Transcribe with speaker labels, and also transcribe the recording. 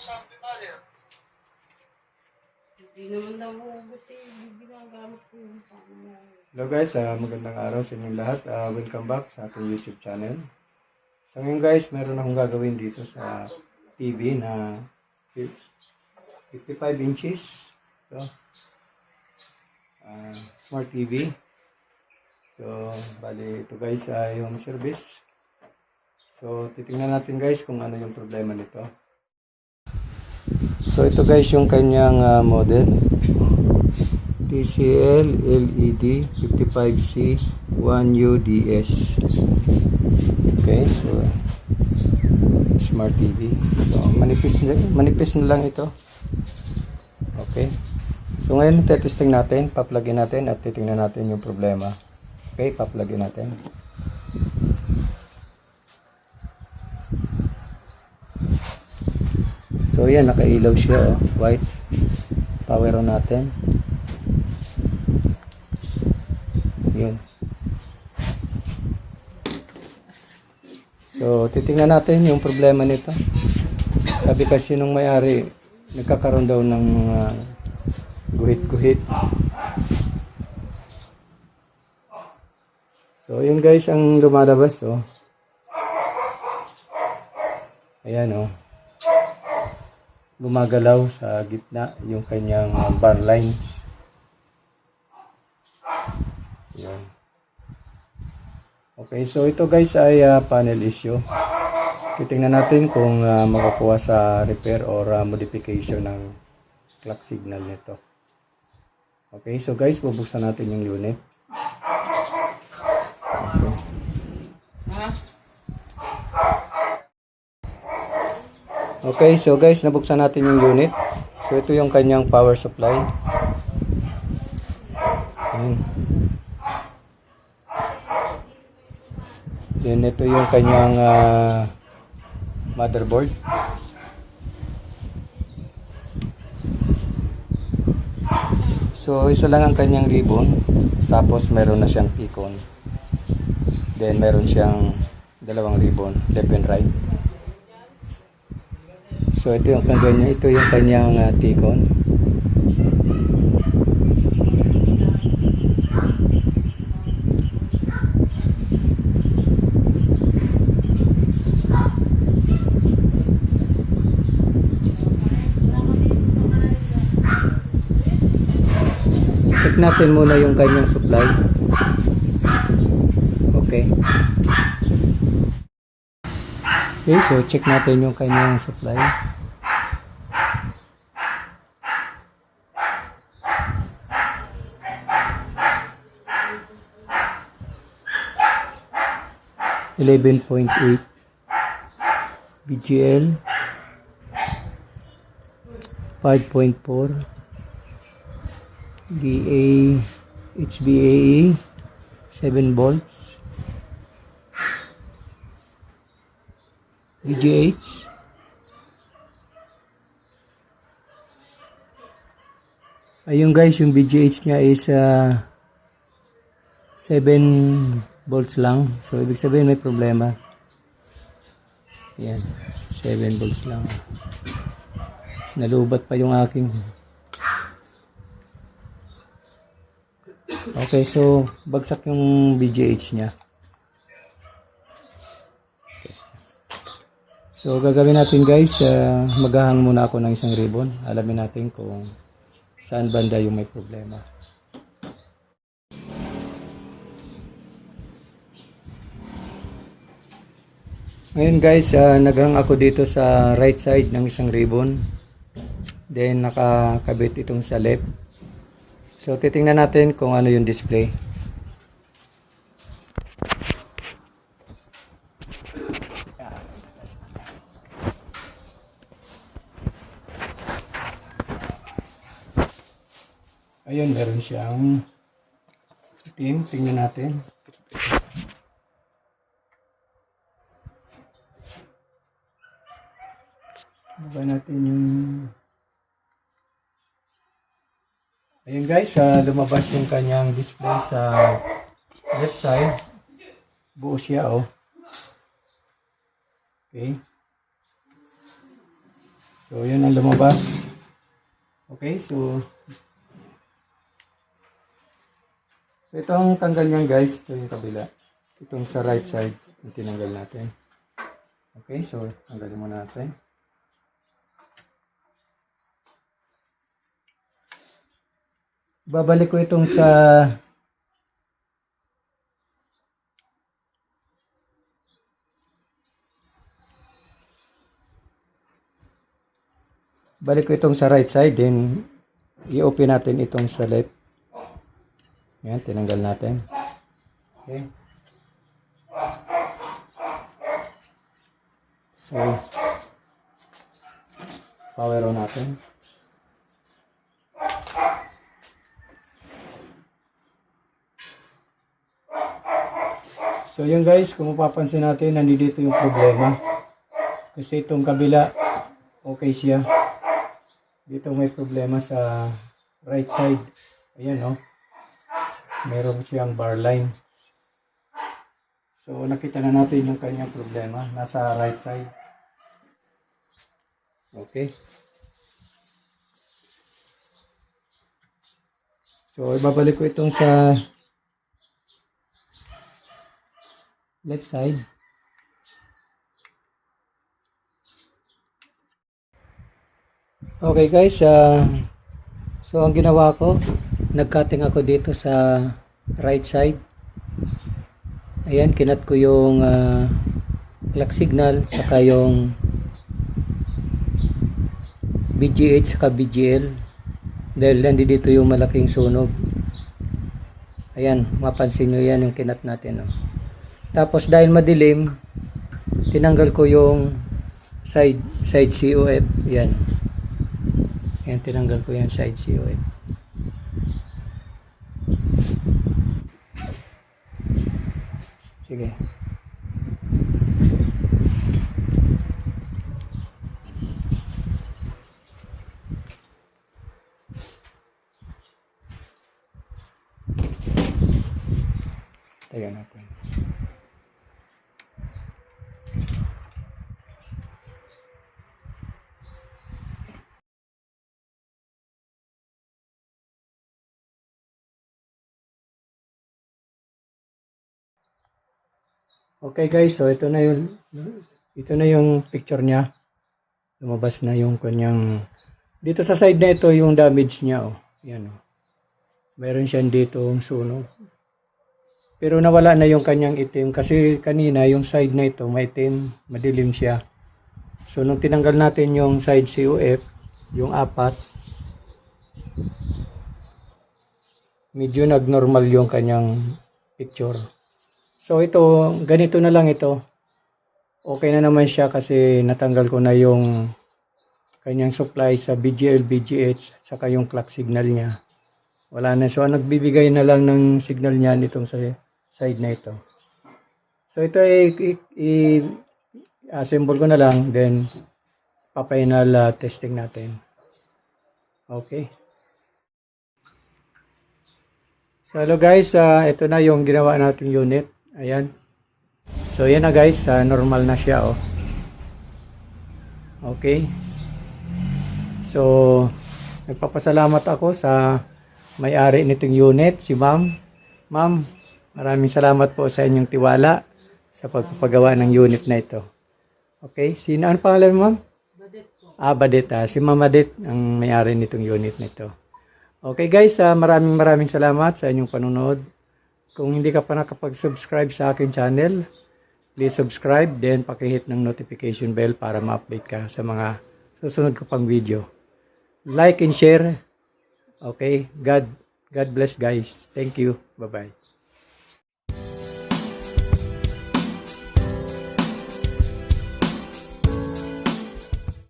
Speaker 1: Hindi naman daw hugot eh. Ginagamit ko yung pangmo.
Speaker 2: Hello guys, magandang araw sa inyong lahat. Welcome back sa ating YouTube channel. So ngayon guys, meron akong gagawin dito sa TV na 55 inches. So, Smart TV. So, bali ito guys ay home service. So, titingnan natin guys kung ano yung problema nito. So, ito guys yung kanyang model. TCL LED 55C 1UDS. Okay, so Smart TV. So, manipis na lang ito. Okay. So, ngayon testing natin, paplagin natin at titingnan natin yung problema. Okay, paplagin natin. So, yan, nakailaw siya, oh, white. Power on natin. Yun. So, titingnan natin yung problema nito. Sabi kasi nung may-ari, nagkakaroon daw ng guhit-guhit. So, yun guys ang lumalabas, oh. Ayan, oh. Gumagalaw sa gitna yung kanyang bar line. Yan. Okay, so ito guys ay panel issue. Titingnan natin kung makakuha sa repair or modification ng clock signal nito. Okay, so guys, bubuksan natin yung unit. Okay, so guys, nabuksan natin yung unit. So ito yung kanyang power supply. Ayan. Then ito yung kanyang motherboard. So isa lang ang kanyang ribbon. Tapos meron na siyang T-con. Then meron siyang dalawang ribbon, left and right. So ito yung kanyang T-con. Check natin muna yung kanyang supply. Okay. Okay, so check natin yung kanyang supply. .8 BGL 5.4 BA HBAE 7 volts VGH ayun guys, yung VGH nya is 7 volts lang. So ibig sabihin may problema. Yan, 7 volts lang. Nalubat pa yung aking. Okay, so bagsak yung VGH nya. So gagawin natin guys, maghahang muna ako ng isang ribbon. Alamin natin kung saan banda yung may problema. Ngayon guys, naghang ako dito sa right side ng isang ribbon. Then nakakabit itong sa left. So titingnan natin kung ano yung display. Ayun, meron siyang itim. Tingnan natin. Baba natin yung... Ayun guys, lumabas yung kanyang display sa left side. Buo siya, oh. Okay. So, yun ang lumabas. Okay, so itong tanggal niyan guys, ito yung kabila. Itong sa right side, yung tinanggal natin. Okay, so tanggalin muna natin. Babalik ko itong sa right side, then i-open natin itong sa left. Yan, tinanggal natin. Okay. So, power on natin. So, yun guys, kung mapapansin natin, nandito yung problema. Kasi itong kabila, okay siya. Dito may problema sa right side. Ayan, no? Meron siyang bar line. So, nakita na natin yung kanyang problema. Nasa right side. Okay. So, ibabalik ko itong sa left side. Okay guys, so ang ginawa ko, nag-cutting ako dito sa right side. Ayan, kinat ko yung clock signal, saka yung BGH saka BGL. Dahil nandito yung malaking sunog. Ayan, mapansin nyo yan yung kinat natin. Oh. Tapos dahil madilim, tinanggal ko yung side COF. Yan. Yan, tinanggal ko yung side COF. Sige. Tayo natin. Okay guys, so ito na yung picture niya. Lumabas na yung kanyang dito sa side na ito yung damage niya, oh. Yan, oh. Meron siya dito sunog. Pero nawala na yung kanyang itim kasi kanina yung side na ito maitim, madilim siya. So nung tinanggal natin yung side COF, yung apat, medyo nag-normal yung kanyang picture. So ito, ganito na lang ito. Okay na naman siya kasi natanggal ko na yung kanyang supply sa BGL, BGH, at saka yung clock signal niya. Wala na. So nagbibigay na lang ng signal niya nitong sa side na ito. So ito i-assemble ko na lang, then pa-final testing natin. Okay. So hello guys, ito na yung ginawa nating unit. Ayan. So yan na guys, normal na siya, oh. Okay. So nagpapasalamat ako sa may-ari nitong unit, si Ma'am. Ma'am, maraming salamat po sa inyong tiwala sa pagpapagawa ng unit na ito. Okay, sino ang pangalan, Ma'am?
Speaker 1: Badet po.
Speaker 2: Badet. Si Ma'am Badet ang may-ari nitong unit na ito. Okay guys, maraming salamat sa inyong panunod. Kung hindi ka pa nakapag-subscribe sa akin channel, please subscribe, then pakihit ng notification bell para ma-update ka sa mga susunod ko pang video. Like and share. Okay, God bless guys. Thank you. Bye-bye.